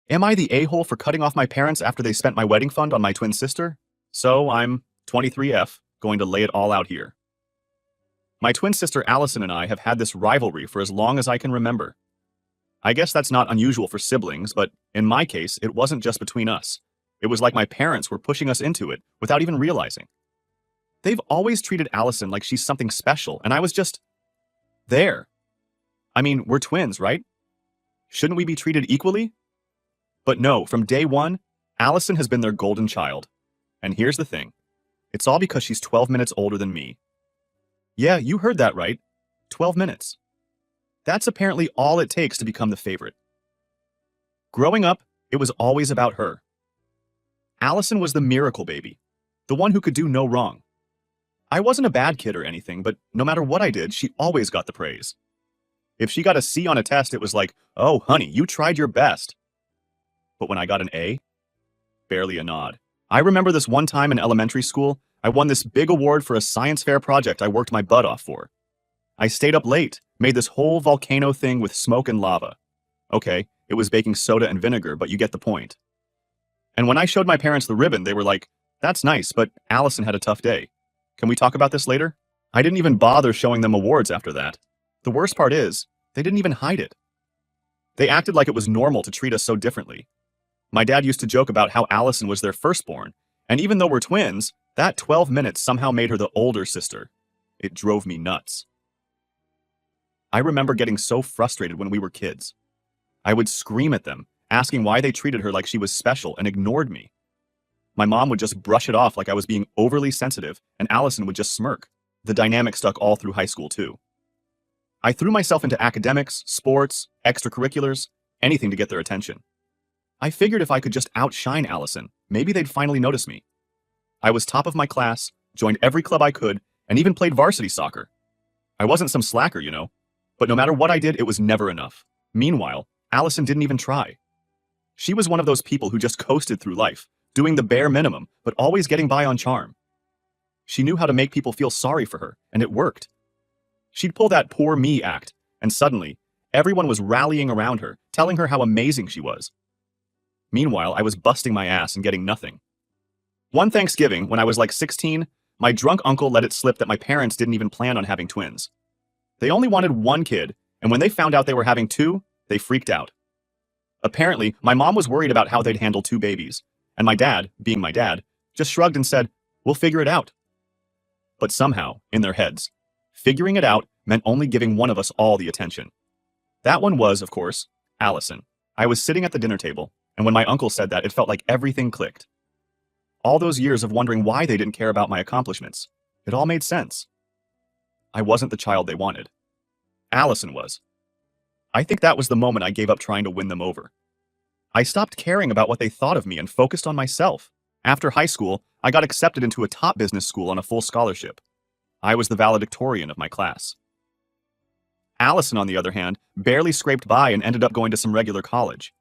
Am I the a-hole for cutting off my parents after they spent my wedding fund on my twin sister? So I'm 23F, going to lay it all out here. My twin sister Allison and I have had this rivalry for as long as I can remember. I guess that's not unusual for siblings, but in my case, it wasn't just between us. It was like my parents were pushing us into it without even realizing. They've always treated Allison like she's something special, and I was just there. I mean, we're twins, right? Shouldn't we be treated equally? But no, from day one, Allison has been their golden child. And here's the thing. It's all because she's 12 minutes older than me. Yeah, you heard that right. 12 minutes. That's apparently all it takes to become the favorite. Growing up, it was always about her. Allison was the miracle baby, the one who could do no wrong. I wasn't a bad kid or anything, but no matter what I did, she always got the praise. If she got a C on a test, it was like, oh, honey, you tried your best. But when I got an A, barely a nod. I remember this one time in elementary school, I won this big award for a science fair project I worked my butt off for. I stayed up late, made this whole volcano thing with smoke and lava. Okay, it was baking soda and vinegar, but you get the point. And when I showed my parents the ribbon, they were like, that's nice, but Allison had a tough day. Can we talk about this later? I didn't even bother showing them awards after that. The worst part is, they didn't even hide it. They acted like it was normal to treat us so differently. My dad used to joke about how Allison was their firstborn, and even though we're twins, that 12 minutes somehow made her the older sister. It drove me nuts. I remember getting so frustrated when we were kids. I would scream at them, asking why they treated her like she was special and ignored me. My mom would just brush it off like I was being overly sensitive, and Allison would just smirk. The dynamic stuck all through high school, too. I threw myself into academics, sports, extracurriculars, anything to get their attention. I figured if I could just outshine Allison, maybe they'd finally notice me. I was top of my class, joined every club I could, and even played varsity soccer. I wasn't some slacker, you know, but no matter what I did, it was never enough. Meanwhile, Allison didn't even try. She was one of those people who just coasted through life, doing the bare minimum, but always getting by on charm. She knew how to make people feel sorry for her, and it worked. She'd pull that poor me act, and suddenly, everyone was rallying around her, telling her how amazing she was. Meanwhile, I was busting my ass and getting nothing. One Thanksgiving, when I was like 16, my drunk uncle let it slip that my parents didn't even plan on having twins. They only wanted one kid, and when they found out they were having two, they freaked out. Apparently, my mom was worried about how they'd handle two babies, and my dad, being my dad, just shrugged and said, we'll figure it out. But somehow, in their heads, figuring it out meant only giving one of us all the attention. That one was, of course, Allison. I was sitting at the dinner table, and when my uncle said that, it felt like everything clicked. All those years of wondering why they didn't care about my accomplishments, it all made sense. I wasn't the child they wanted. Allison was. I think that was the moment I gave up trying to win them over. I stopped caring about what they thought of me and focused on myself. After high school, I got accepted into a top business school on a full scholarship. I was the valedictorian of my class. Allison, on the other hand, barely scraped by and ended up going to some regular college.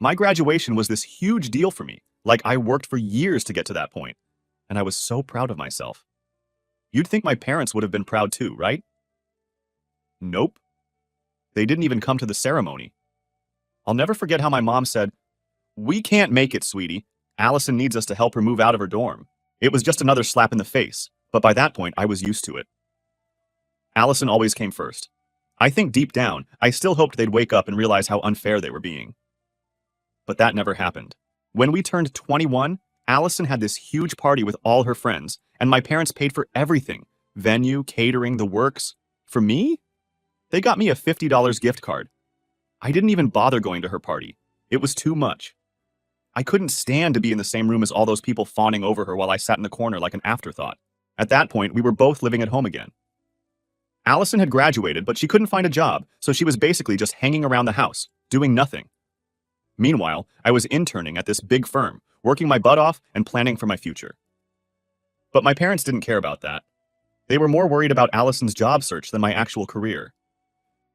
My graduation was this huge deal for me, like I worked for years to get to that point, and I was so proud of myself. You'd think my parents would have been proud too, right? Nope. They didn't even come to the ceremony. I'll never forget how my mom said, "We can't make it, sweetie. Allison needs us to help her move out of her dorm." It was just another slap in the face, but by that point, I was used to it. Allison always came first. I think deep down, I still hoped they'd wake up and realize how unfair they were being. But that never happened. When we turned 21, Allison had this huge party with all her friends, and my parents paid for everything. Venue, catering, the works. For me? They got me a $50 gift card. I didn't even bother going to her party. It was too much. I couldn't stand to be in the same room as all those people fawning over her while I sat in the corner like an afterthought. At that point, we were both living at home again. Allison had graduated, but she couldn't find a job, so she was basically just hanging around the house, doing nothing. Meanwhile, I was interning at this big firm, working my butt off and planning for my future. But my parents didn't care about that. They were more worried about Allison's job search than my actual career.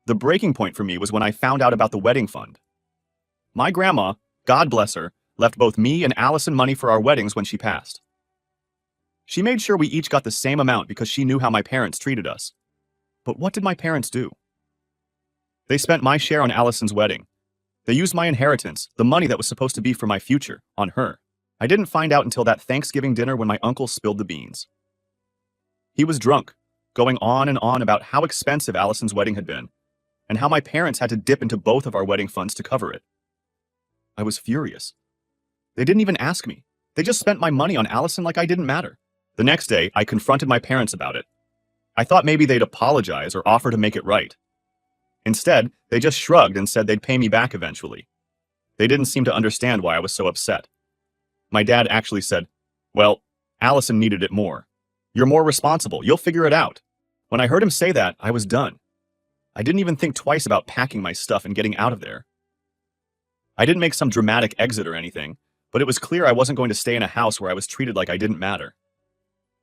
The breaking point for me was when I found out about the wedding fund. My grandma, God bless her, left both me and Allison money for our weddings when she passed. She made sure we each got the same amount because she knew how my parents treated us. But what did my parents do? They spent my share on Allison's wedding. They used my inheritance, the money that was supposed to be for my future, on her. I didn't find out until that Thanksgiving dinner when my uncle spilled the beans. He was drunk, going on and on about how expensive Allison's wedding had been, and how my parents had to dip into both of our wedding funds to cover it. I was furious. They didn't even ask me. They just spent my money on Allison like I didn't matter. The next day, I confronted my parents about it. I thought maybe they'd apologize or offer to make it right. Instead, they just shrugged and said they'd pay me back eventually. They didn't seem to understand why I was so upset. My dad actually said, "Well, Allison needed it more. You're more responsible. You'll figure it out." When I heard him say that, I was done. I didn't even think twice about packing my stuff and getting out of there. I didn't make some dramatic exit or anything, but it was clear I wasn't going to stay in a house where I was treated like I didn't matter.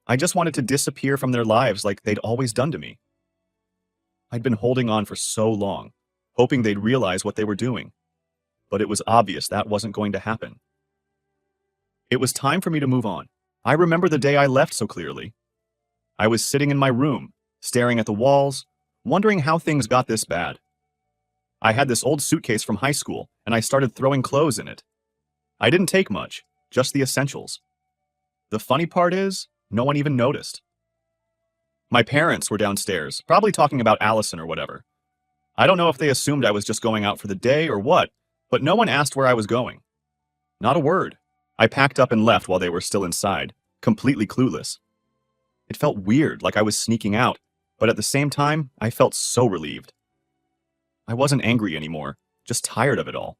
I just wanted to disappear from their lives like they'd always done to me. I'd been holding on for so long, hoping they'd realize what they were doing. But it was obvious that wasn't going to happen. It was time for me to move on. I remember the day I left so clearly. I was sitting in my room, staring at the walls, wondering how things got this bad. I had this old suitcase from high school, and I started throwing clothes in it. I didn't take much, just the essentials. The funny part is, no one even noticed. My parents were downstairs, probably talking about Allison or whatever. I don't know if they assumed I was just going out for the day or what, but no one asked where I was going. Not a word. I packed up and left while they were still inside, completely clueless. It felt weird, like I was sneaking out, but at the same time, I felt so relieved. I wasn't angry anymore, just tired of it all.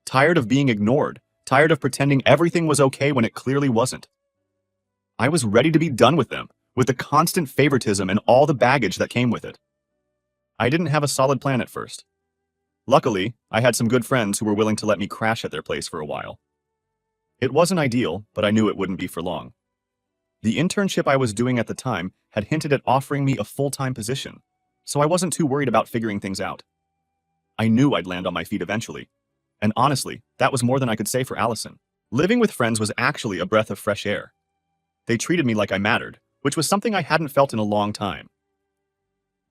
Tired of being ignored, tired of pretending everything was okay when it clearly wasn't. I was ready to be done with them, with the constant favoritism and all the baggage that came with it. I didn't have a solid plan at first. Luckily, I had some good friends who were willing to let me crash at their place for a while. It wasn't ideal, but I knew it wouldn't be for long. The internship I was doing at the time had hinted at offering me a full-time position, so I wasn't too worried about figuring things out. I knew I'd land on my feet eventually, and honestly, that was more than I could say for Allison. Living with friends was actually a breath of fresh air. They treated me like I mattered, which was something I hadn't felt in a long time.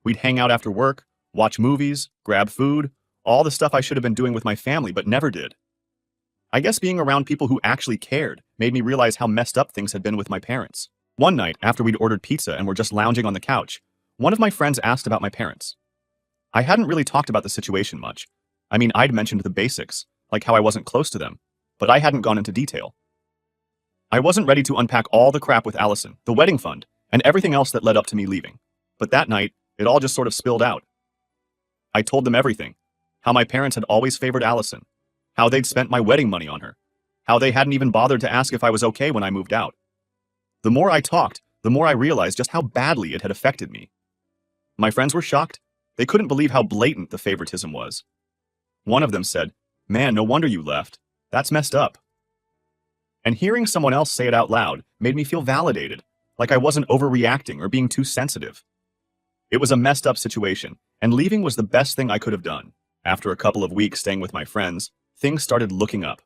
We'd hang out after work, watch movies, grab food, all the stuff I should have been doing with my family but never did. I guess being around people who actually cared made me realize how messed up things had been with my parents. One night, after we'd ordered pizza and were just lounging on the couch, one of my friends asked about my parents. I hadn't really talked about the situation much. I mean, I'd mentioned the basics, like how I wasn't close to them, but I hadn't gone into detail. I wasn't ready to unpack all the crap with Allison, the wedding fund, and everything else that led up to me leaving. But that night, it all just sort of spilled out. I told them everything. How my parents had always favored Allison. How they'd spent my wedding money on her. How they hadn't even bothered to ask if I was okay when I moved out. The more I talked, the more I realized just how badly it had affected me. My friends were shocked. They couldn't believe how blatant the favoritism was. One of them said, "Man, no wonder you left. That's messed up." And hearing someone else say it out loud made me feel validated, like I wasn't overreacting or being too sensitive. It was a messed up situation, and leaving was the best thing I could have done. After a couple of weeks staying with my friends, things started looking up.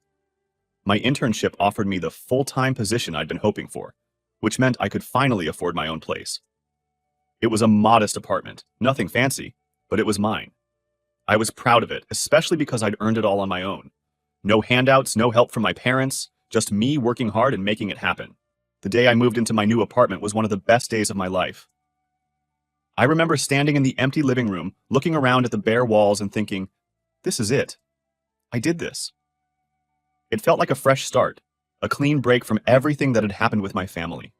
My internship offered me the full-time position I'd been hoping for, which meant I could finally afford my own place. It was a modest apartment, nothing fancy, but it was mine. I was proud of it, especially because I'd earned it all on my own. No handouts, no help from my parents, just me working hard and making it happen. The day I moved into my new apartment was one of the best days of my life. I remember standing in the empty living room, looking around at the bare walls and thinking, this is it. I did this. It felt like a fresh start, a clean break from everything that had happened with my family.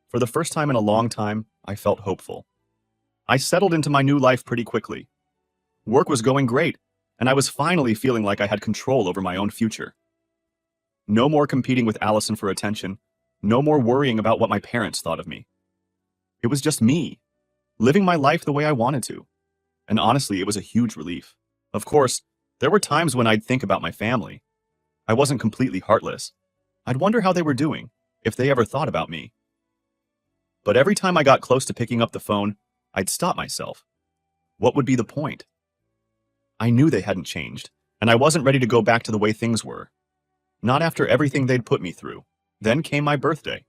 For the first time in a long time, I felt hopeful. I settled into my new life pretty quickly. Work was going great, and I was finally feeling like I had control over my own future. No more competing with Allison for attention, no more worrying about what my parents thought of me. It was just me, living my life the way I wanted to. And honestly, it was a huge relief. Of course, there were times when I'd think about my family. I wasn't completely heartless. I'd wonder how they were doing, if they ever thought about me. But every time I got close to picking up the phone, I'd stop myself. What would be the point? I knew they hadn't changed, and I wasn't ready to go back to the way things were. Not after everything they'd put me through. Then came my birthday.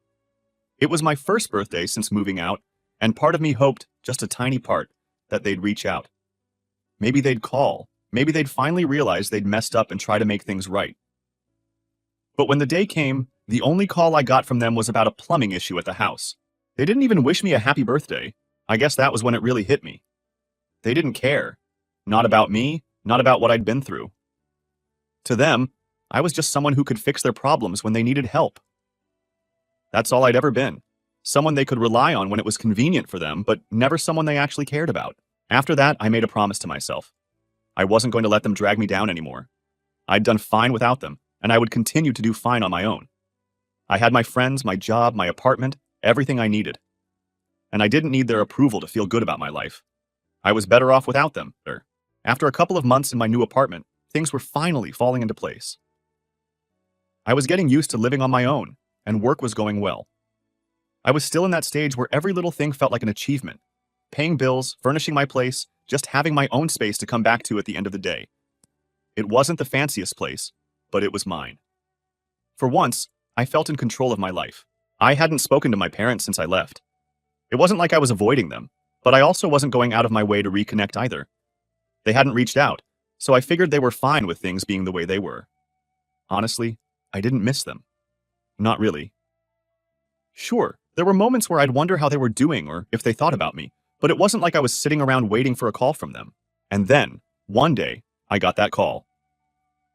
It was my first birthday since moving out, and part of me hoped, just a tiny part, that they'd reach out. Maybe they'd call, maybe they'd finally realize they'd messed up and try to make things right. But when the day came, the only call I got from them was about a plumbing issue at the house. They didn't even wish me a happy birthday. I guess that was when it really hit me. They didn't care. Not about me, not about what I'd been through. To them, I was just someone who could fix their problems when they needed help. That's all I'd ever been. Someone they could rely on when it was convenient for them, but never someone they actually cared about. After that, I made a promise to myself. I wasn't going to let them drag me down anymore. I'd done fine without them, and I would continue to do fine on my own. I had my friends, my job, my apartment, everything I needed. And I didn't need their approval to feel good about my life. I was better off without them. After a couple of months in my new apartment, things were finally falling into place. I was getting used to living on my own, and work was going well. I was still in that stage where every little thing felt like an achievement. Paying bills, furnishing my place, just having my own space to come back to at the end of the day. It wasn't the fanciest place, but it was mine. For once, I felt in control of my life. I hadn't spoken to my parents since I left. It wasn't like I was avoiding them, but I also wasn't going out of my way to reconnect either. They hadn't reached out, so I figured they were fine with things being the way they were. Honestly, I didn't miss them. Not really. Sure, there were moments where I'd wonder how they were doing or if they thought about me, but it wasn't like I was sitting around waiting for a call from them. And then, one day, I got that call.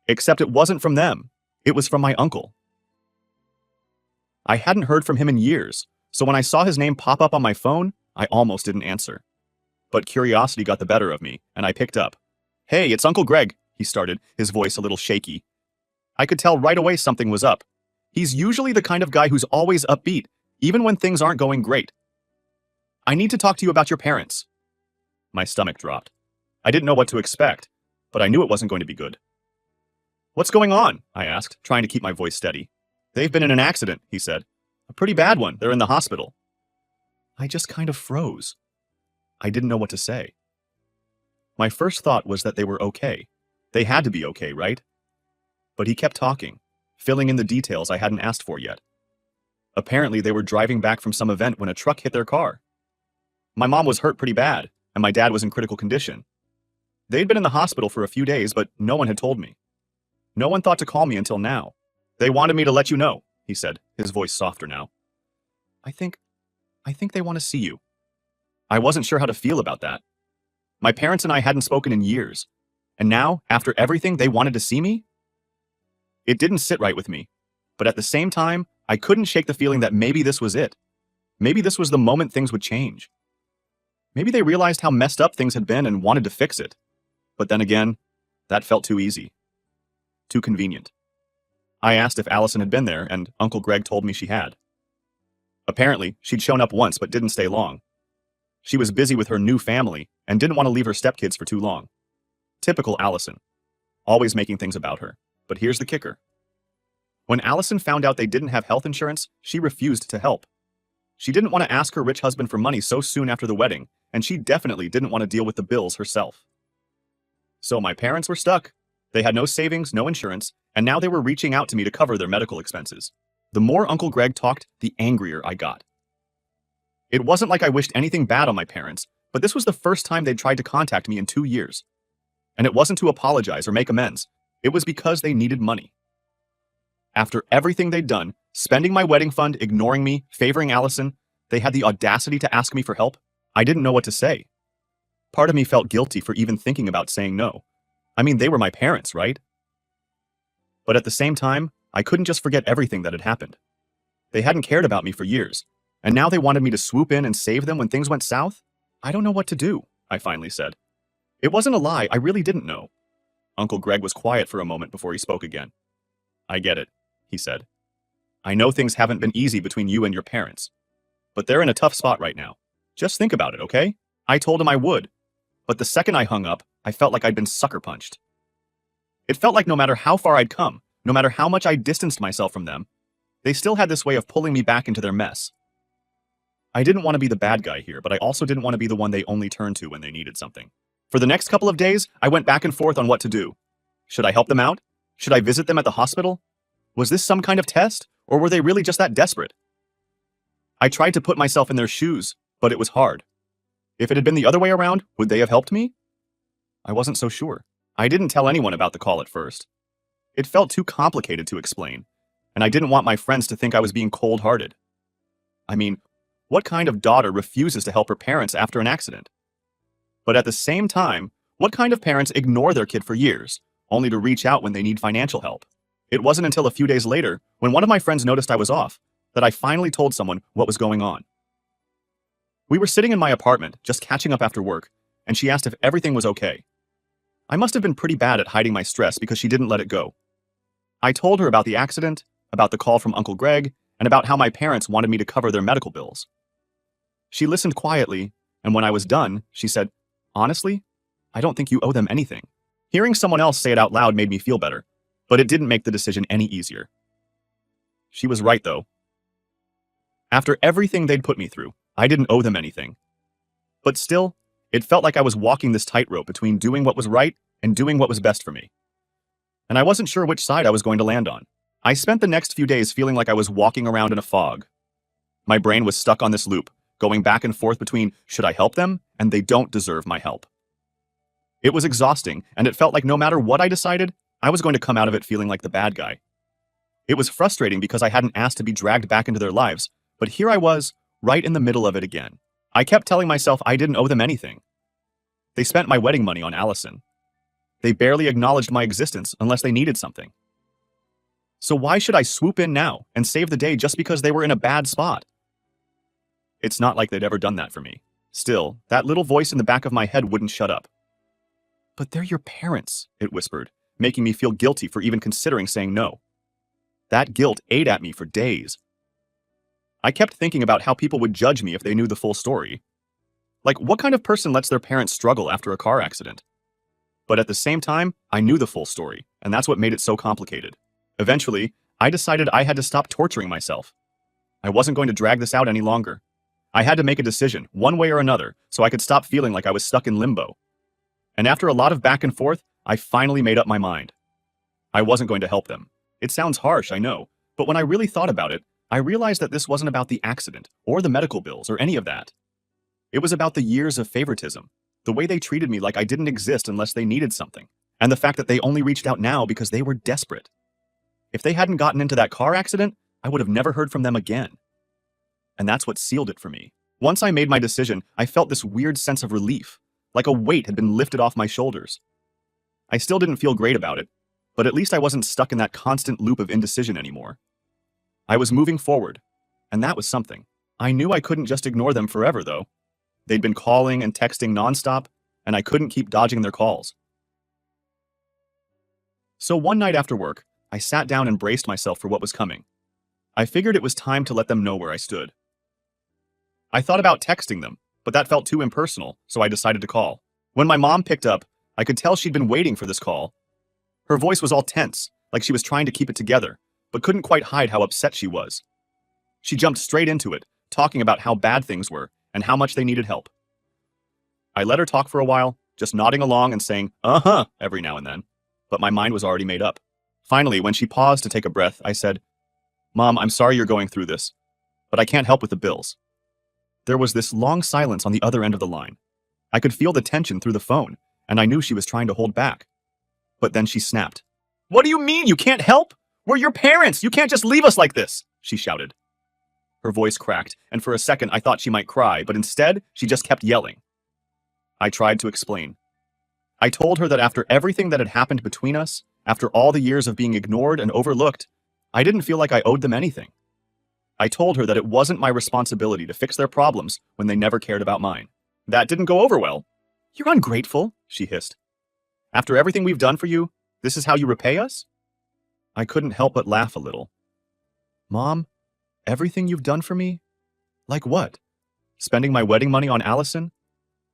Except it wasn't from them. It was from my uncle. I hadn't heard from him in years, so when I saw his name pop up on my phone, I almost didn't answer. But curiosity got the better of me, and I picked up. "Hey, it's Uncle Greg," he started, his voice a little shaky. I could tell right away something was up. He's usually the kind of guy who's always upbeat, even when things aren't going great. "I need to talk to you about your parents." My stomach dropped. I didn't know what to expect, but I knew it wasn't going to be good. "What's going on?" I asked, trying to keep my voice steady. "They've been in an accident," he said. "A pretty bad one. They're in the hospital." I just kind of froze. I didn't know what to say. My first thought was that they were okay. They had to be okay, right? But he kept talking, filling in the details I hadn't asked for yet. Apparently, they were driving back from some event when a truck hit their car. My mom was hurt pretty bad, and my dad was in critical condition. They'd been in the hospital for a few days, but no one had told me. No one thought to call me until now. "They wanted me to let you know," he said, his voice softer now. I think they want to see you." I wasn't sure how to feel about that. My parents and I hadn't spoken in years, and now, after everything, they wanted to see me? It didn't sit right with me, but at the same time, I couldn't shake the feeling that maybe this was it. Maybe this was the moment things would change. Maybe they realized how messed up things had been and wanted to fix it. But then again, that felt too easy. Too convenient. I asked if Allison had been there, and Uncle Greg told me she had. Apparently, she'd shown up once but didn't stay long. She was busy with her new family and didn't want to leave her stepkids for too long. Typical Allison. Always making things about her. But here's the kicker. When Allison found out they didn't have health insurance, she refused to help. She didn't want to ask her rich husband for money so soon after the wedding, and she definitely didn't want to deal with the bills herself. So my parents were stuck. They had no savings, no insurance, and now they were reaching out to me to cover their medical expenses. The more Uncle Greg talked, the angrier I got. It wasn't like I wished anything bad on my parents, but this was the first time they'd tried to contact me in 2 years. And it wasn't to apologize or make amends. It was because they needed money. After everything they'd done, spending my wedding fund, ignoring me, favoring Allison, they had the audacity to ask me for help. I didn't know what to say. Part of me felt guilty for even thinking about saying no. I mean, they were my parents, right? But at the same time, I couldn't just forget everything that had happened. They hadn't cared about me for years, and now they wanted me to swoop in and save them when things went south? I don't know what to do, I finally said. It wasn't a lie, I really didn't know. Uncle Greg was quiet for a moment before he spoke again. "I get it," he said. "I know things haven't been easy between you and your parents, but they're in a tough spot right now. Just think about it, okay?" I told him I would, but the second I hung up, I felt like I'd been sucker punched. It felt like no matter how far I'd come, no matter how much I distanced myself from them, they still had this way of pulling me back into their mess. I didn't want to be the bad guy here, but I also didn't want to be the one they only turned to when they needed something. For the next couple of days, I went back and forth on what to do. Should I help them out? Should I visit them at the hospital? Was this some kind of test, or were they really just that desperate? I tried to put myself in their shoes, but it was hard. If it had been the other way around, would they have helped me? I wasn't so sure. I didn't tell anyone about the call at first. It felt too complicated to explain, and I didn't want my friends to think I was being cold-hearted. I mean, what kind of daughter refuses to help her parents after an accident? But at the same time, what kind of parents ignore their kid for years, only to reach out when they need financial help? It wasn't until a few days later, when one of my friends noticed I was off, that I finally told someone what was going on. We were sitting in my apartment, just catching up after work, and she asked if everything was okay. I must have been pretty bad at hiding my stress because she didn't let it go. I told her about the accident, about the call from Uncle Greg, and about how my parents wanted me to cover their medical bills. She listened quietly, and when I was done, she said, "Honestly, I don't think you owe them anything." Hearing someone else say it out loud made me feel better, but it didn't make the decision any easier. She was right, though. After everything they'd put me through, I didn't owe them anything. But still, it felt like I was walking this tightrope between doing what was right and doing what was best for me. And I wasn't sure which side I was going to land on. I spent the next few days feeling like I was walking around in a fog. My brain was stuck on this loop, going back and forth between should I help them and they don't deserve my help. It was exhausting, and it felt like no matter what I decided, I was going to come out of it feeling like the bad guy. It was frustrating because I hadn't asked to be dragged back into their lives, but here I was, right in the middle of it again. I kept telling myself I didn't owe them anything. They spent my wedding money on Allison. They barely acknowledged my existence unless they needed something. So why should I swoop in now and save the day just because they were in a bad spot? It's not like they'd ever done that for me. Still, that little voice in the back of my head wouldn't shut up. "But they're your parents," it whispered, making me feel guilty for even considering saying no. That guilt ate at me for days. I kept thinking about how people would judge me if they knew the full story. Like, what kind of person lets their parents struggle after a car accident? But at the same time, I knew the full story, and that's what made it so complicated. Eventually, I decided I had to stop torturing myself. I wasn't going to drag this out any longer. I had to make a decision, one way or another, so I could stop feeling like I was stuck in limbo. And after a lot of back and forth, I finally made up my mind. I wasn't going to help them. It sounds harsh, I know, but when I really thought about it, I realized that this wasn't about the accident, or the medical bills, or any of that. It was about the years of favoritism, the way they treated me like I didn't exist unless they needed something, and the fact that they only reached out now because they were desperate. If they hadn't gotten into that car accident, I would have never heard from them again. And that's what sealed it for me. Once I made my decision, I felt this weird sense of relief, like a weight had been lifted off my shoulders. I still didn't feel great about it, but at least I wasn't stuck in that constant loop of indecision anymore. I was moving forward, and that was something. I knew I couldn't just ignore them forever, though. They'd been calling and texting nonstop, and I couldn't keep dodging their calls. So one night after work, I sat down and braced myself for what was coming. I figured it was time to let them know where I stood. I thought about texting them, but that felt too impersonal, so I decided to call. When my mom picked up, I could tell she'd been waiting for this call. Her voice was all tense, like she was trying to keep it together, but couldn't quite hide how upset she was. She jumped straight into it, talking about how bad things were and how much they needed help. I let her talk for a while, just nodding along and saying, "Uh-huh," every now and then, but my mind was already made up. Finally, when she paused to take a breath, I said, "Mom, I'm sorry you're going through this, but I can't help with the bills." There was this long silence on the other end of the line. I could feel the tension through the phone, and I knew she was trying to hold back. But then she snapped. "What do you mean you can't help? We're your parents! You can't just leave us like this!" she shouted. Her voice cracked, and for a second I thought she might cry, but instead, she just kept yelling. I tried to explain. I told her that after everything that had happened between us, after all the years of being ignored and overlooked, I didn't feel like I owed them anything. I told her that it wasn't my responsibility to fix their problems when they never cared about mine. That didn't go over well. "You're ungrateful," she hissed. "After everything we've done for you, this is how you repay us?" I couldn't help but laugh a little. "Mom, everything you've done for me? Like what? Spending my wedding money on Allison?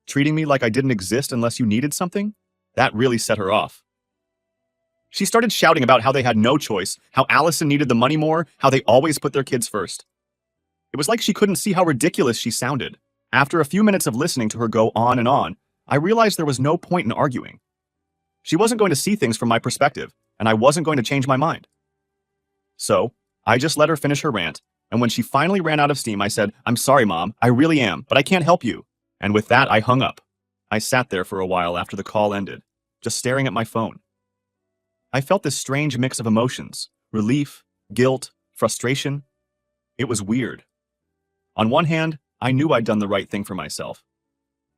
Treating me like I didn't exist unless you needed something?" That really set her off. She started shouting about how they had no choice, how Allison needed the money more, how they always put their kids first. It was like she couldn't see how ridiculous she sounded. After a few minutes of listening to her go on and on, I realized there was no point in arguing. She wasn't going to see things from my perspective, and I wasn't going to change my mind. So, I just let her finish her rant, and when she finally ran out of steam, I said, "I'm sorry, Mom, I really am, but I can't help you." And with that, I hung up. I sat there for a while after the call ended. just staring at my phone. I felt this strange mix of emotions: relief, guilt, frustration. It was weird. On one hand, I knew I'd done the right thing for myself.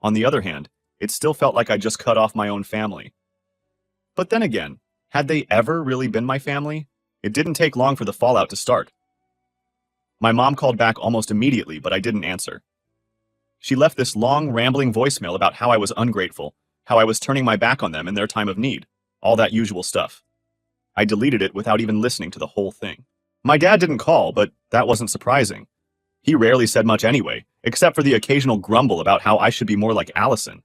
On the other hand, it still felt like I just cut off my own family. But then again, had they ever really been my family? It didn't take long for the fallout to start. My mom called back almost immediately, but I didn't answer. She left this long, rambling voicemail about how I was ungrateful, how I was turning my back on them in their time of need, all that usual stuff. I deleted it without even listening to the whole thing. My dad didn't call, but that wasn't surprising. He rarely said much anyway, except for the occasional grumble about how I should be more like Allison.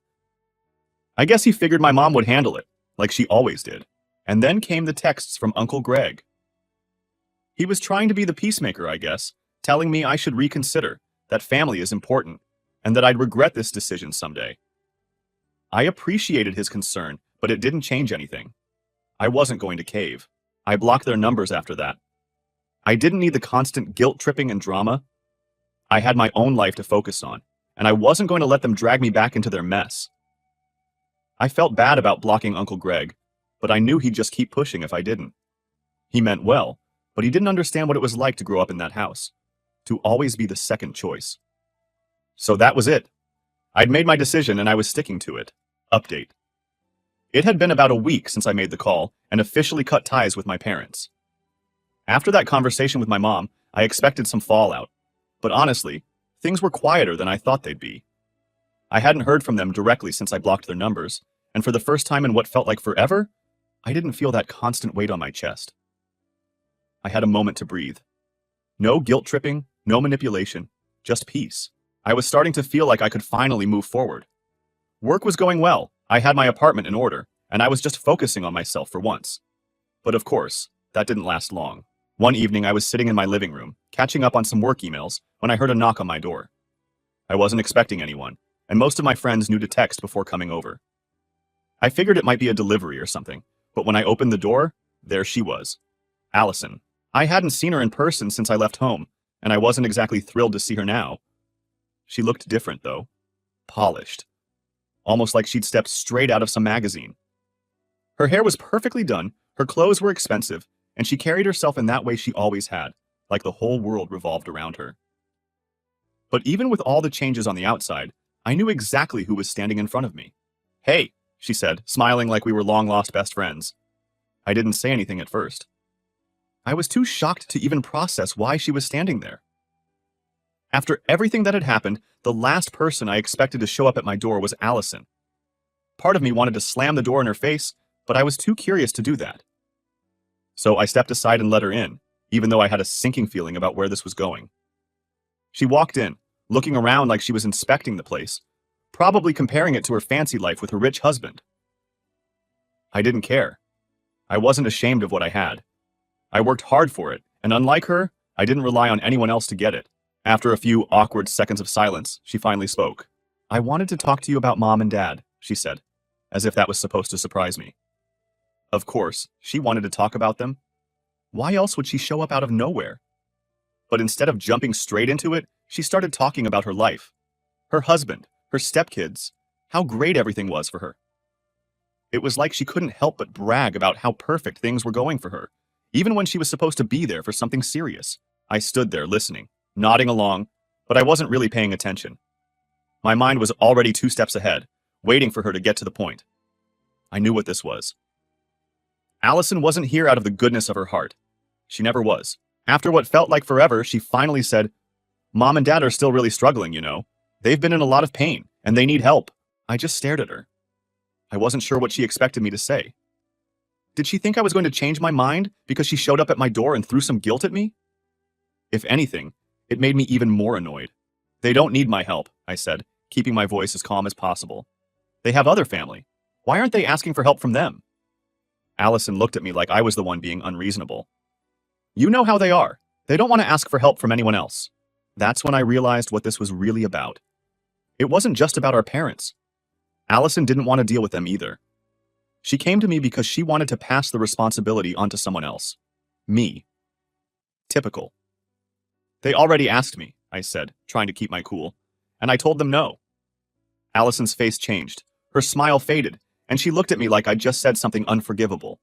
I guess he figured my mom would handle it, like she always did. And then came the texts from Uncle Greg. He was trying to be the peacemaker, I guess, telling me I should reconsider, that family is important, and that I'd regret this decision someday. I appreciated his concern, but it didn't change anything. I wasn't going to cave. I blocked their numbers after that. I didn't need the constant guilt-tripping and drama. I had my own life to focus on, and I wasn't going to let them drag me back into their mess. I felt bad about blocking Uncle Greg, but I knew he'd just keep pushing if I didn't. He meant well, but he didn't understand what it was like to grow up in that house, to always be the second choice. So that was it. I'd made my decision and I was sticking to it. Update. It had been about a week since I made the call and officially cut ties with my parents. After that conversation with my mom, I expected some fallout, but honestly, things were quieter than I thought they'd be. I hadn't heard from them directly since I blocked their numbers, and for the first time in what felt like forever, I didn't feel that constant weight on my chest. I had a moment to breathe. No guilt-tripping, no manipulation, just peace. I was starting to feel like I could finally move forward. Work was going well, I had my apartment in order, and I was just focusing on myself for once. But of course, that didn't last long. One evening I was sitting in my living room, catching up on some work emails, when I heard a knock on my door. I wasn't expecting anyone, and most of my friends knew to text before coming over. I figured it might be a delivery or something, but when I opened the door, there she was. Allison. I hadn't seen her in person since I left home, and I wasn't exactly thrilled to see her now. She looked different, though. Polished. Almost like she'd stepped straight out of some magazine. Her hair was perfectly done, her clothes were expensive, and she carried herself in that way she always had, like the whole world revolved around her. But even with all the changes on the outside, I knew exactly who was standing in front of me. "Hey," she said, smiling like we were long-lost best friends. I didn't say anything at first. I was too shocked to even process why she was standing there. After everything that had happened, the last person I expected to show up at my door was Allison. Part of me wanted to slam the door in her face, but I was too curious to do that. So I stepped aside and let her in, even though I had a sinking feeling about where this was going. She walked in, looking around like she was inspecting the place, probably comparing it to her fancy life with her rich husband. I didn't care. I wasn't ashamed of what I had. I worked hard for it, and unlike her, I didn't rely on anyone else to get it. After a few awkward seconds of silence, she finally spoke. "I wanted to talk to you about Mom and Dad," she said, as if that was supposed to surprise me. Of course, she wanted to talk about them. Why else would she show up out of nowhere? But instead of jumping straight into it, she started talking about her life. Her husband, her stepkids, how great everything was for her. It was like she couldn't help but brag about how perfect things were going for her, even when she was supposed to be there for something serious. I stood there listening, nodding along, but I wasn't really paying attention. My mind was already 2 steps ahead, waiting for her to get to the point. I knew what this was. Allison wasn't here out of the goodness of her heart. She never was. After what felt like forever, she finally said, "Mom and Dad are still really struggling, you know. They've been in a lot of pain, and they need help." I just stared at her. I wasn't sure what she expected me to say. Did she think I was going to change my mind because she showed up at my door and threw some guilt at me? If anything, it made me even more annoyed. "They don't need my help," I said, keeping my voice as calm as possible. "They have other family. Why aren't they asking for help from them?" Allison looked at me like I was the one being unreasonable. "You know how they are. They don't want to ask for help from anyone else." That's when I realized what this was really about. It wasn't just about our parents. Allison didn't want to deal with them either. She came to me because she wanted to pass the responsibility onto someone else. Me. Typical. "They already asked me," I said, trying to keep my cool, and I told them no. Allison's face changed. Her smile faded, and she looked at me like I'd just said something unforgivable.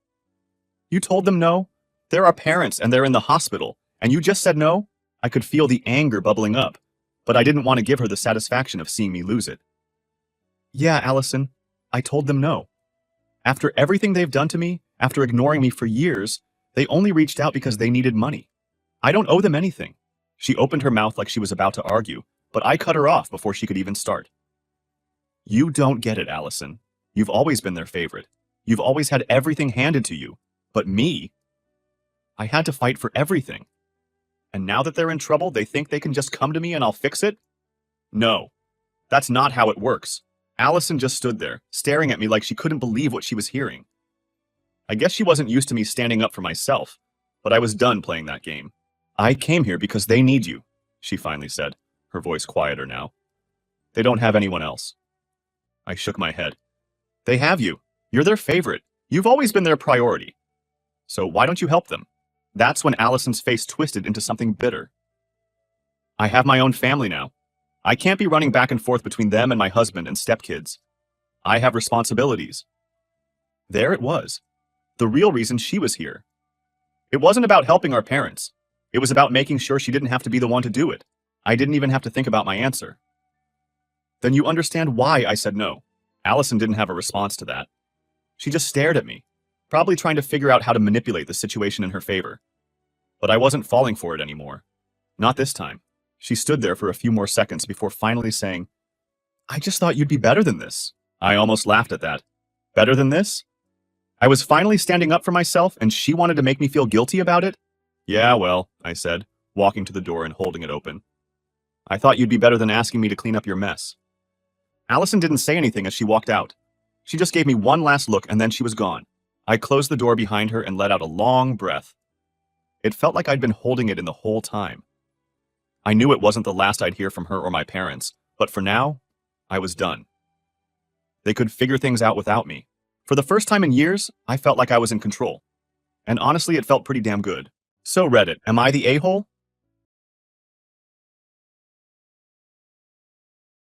You told them no? They're our parents and they're in the hospital, and you just said no? I could feel the anger bubbling up, but I didn't want to give her the satisfaction of seeing me lose it. Yeah, Allison, I told them no. After everything they've done to me, after ignoring me for years, they only reached out because they needed money. I don't owe them anything. She opened her mouth like she was about to argue, but I cut her off before she could even start. You don't get it, Allison. You've always been their favorite. You've always had everything handed to you. But me? I had to fight for everything. And now that they're in trouble, they think they can just come to me and I'll fix it? No. That's not how it works. Allison just stood there, staring at me like she couldn't believe what she was hearing. I guess she wasn't used to me standing up for myself, but I was done playing that game. I came here because they need you, she finally said, her voice quieter now. They don't have anyone else. I shook my head. They have you. You're their favorite. You've always been their priority. So why don't you help them? That's when Allison's face twisted into something bitter. I have my own family now. I can't be running back and forth between them and my husband and stepkids. I have responsibilities. There it was. The real reason she was here. It wasn't about helping our parents. It was about making sure she didn't have to be the one to do it. I didn't even have to think about my answer. Then you understand why I said no. Allison didn't have a response to that. She just stared at me, probably trying to figure out how to manipulate the situation in her favor. But I wasn't falling for it anymore. Not this time. She stood there for a few more seconds before finally saying, I just thought you'd be better than this. I almost laughed at that. Better than this? I was finally standing up for myself and she wanted to make me feel guilty about it? Yeah, well, I said, walking to the door and holding it open. I thought you'd be better than asking me to clean up your mess. Allison didn't say anything as she walked out. She just gave me one last look and then she was gone. I closed the door behind her and let out a long breath. It felt like I'd been holding it in the whole time. I knew it wasn't the last I'd hear from her or my parents, but for now, I was done. They could figure things out without me. For the first time in years, I felt like I was in control. And honestly, it felt pretty damn good. So Reddit, am I the a-hole?